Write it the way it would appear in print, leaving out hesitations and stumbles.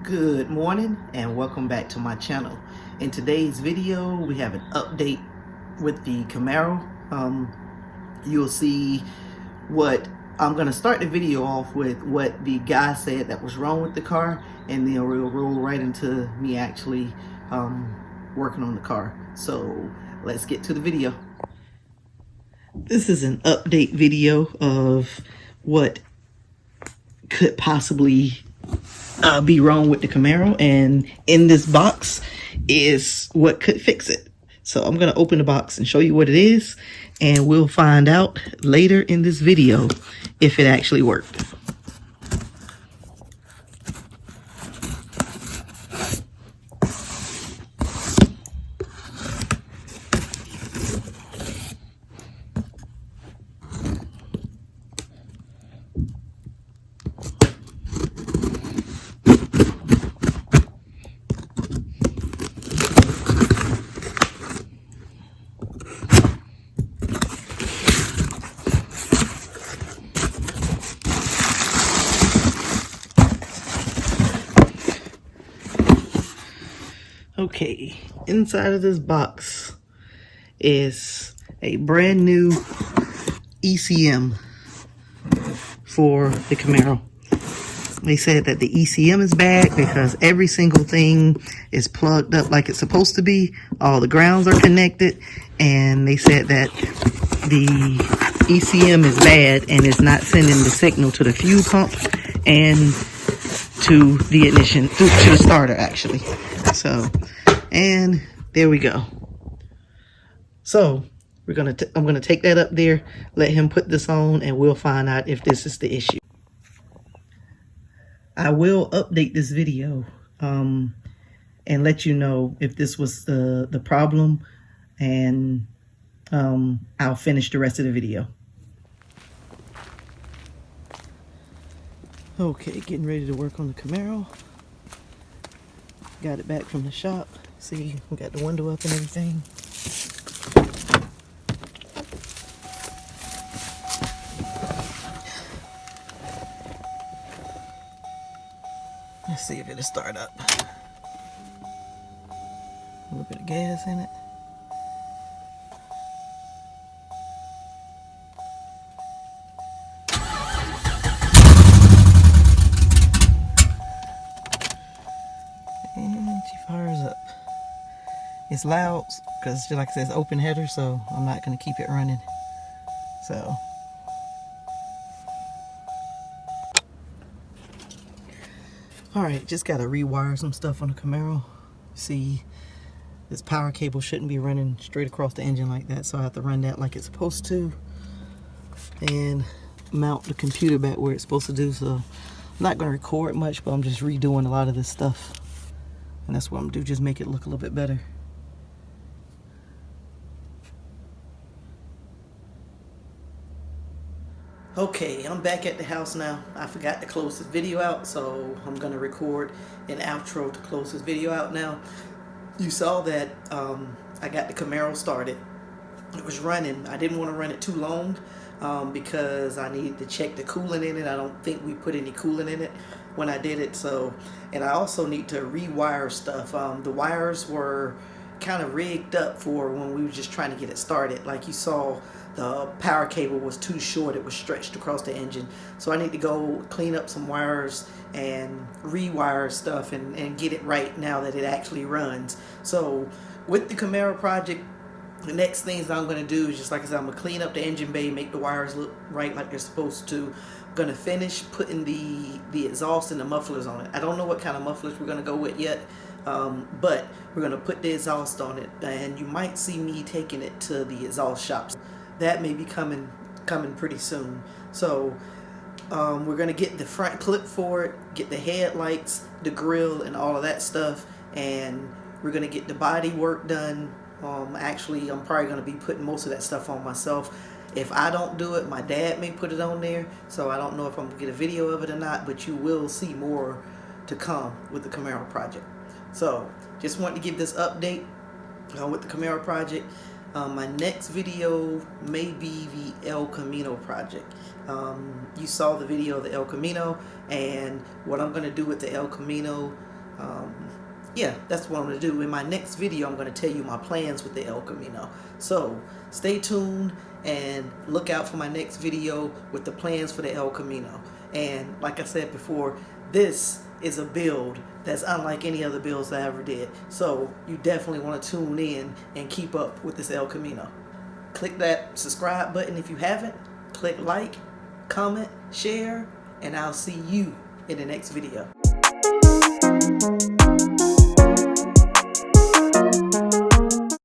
Good morning and welcome back to my channel. In today's video we have an update with the Camaro. You'll see what I'm gonna start the video off with what the guy said that was wrong with the car, and then we'll roll right into me actually working on the car. So let's get to the video. This is an update video of what could possibly be wrong with the Camaro, and in this box is what could fix it. So I'm gonna open the box and show you what it is, and we'll find out later in this video if it actually worked. Okay, inside of this box is a brand new ECM for the Camaro. They said that the ECM is bad because every single thing is plugged up like it's supposed to be. All the grounds are connected, and they said that the ECM is bad and it's not sending the signal to the fuel pump and to the ignition, to the starter actually. So, and there we go. So I'm gonna take that up there, let him put this on, and we'll find out if this is the issue. I will update this video and let you know if this was the problem, and I'll finish the rest of the video. Okay, getting ready to work on the Camaro. Got it back from the shop. See, we got the window up and everything. Let's see if it'll start up. A little bit of gas in it. And she fires up. It's loud because, like I said, it's open header, so I'm not going to keep it running. So, alright, just got to rewire some stuff on the Camaro. See, this power cable shouldn't be running straight across the engine like that, so I have to run that like it's supposed to. And mount the computer back where it's supposed to do. So, I'm not going to record much, but I'm just redoing a lot of this stuff. And that's what I'm going to do, just make it look a little bit better. Okay, I'm back at the house now. I forgot to close this video out, so I'm going to record an outro to close this video out now. You saw that I got the Camaro started. It was running. I didn't want to run it too long because I needed to check the coolant in it. I don't think we put any coolant in it when I did it. So, and I also need to rewire stuff. The wires were kind of rigged up for when we were just trying to get it started. Like you saw, the power cable was too short. It was stretched across the engine. So I need to go clean up some wires and rewire stuff and get it right now that it actually runs. So with the Camaro project, the next things I'm going to do is, just like I said, I'm going to clean up the engine bay, make the wires look right like they're supposed to. I'm going to finish putting the exhaust and the mufflers on it. I don't know what kind of mufflers we're going to go with yet, but we're going to put the exhaust on it, and you might see me taking it to the exhaust shops. That may be coming pretty soon. So we're going to get the front clip for it, get the headlights, the grill, and all of that stuff, and we're going to get the body work done. Actually, I'm probably going to be putting most of that stuff on myself. If I don't do it, my dad may put it on there, so I don't know if I'm going to get a video of it or not, but you will see more to come with the Camaro project. So, just wanted to give this update with the Camaro project. My next video may be the El Camino project. You saw the video of the El Camino, and what I'm going to do with the El Camino yeah, that's what I'm going to do. In my next video, I'm going to tell you my plans with the El Camino. So stay tuned and look out for my next video with the plans for the El Camino. And like I said before, this is a build that's unlike any other builds I ever did. So you definitely want to tune in and keep up with this El Camino. Click that subscribe button if you haven't. Click like, comment, share, and I'll see you in the next video.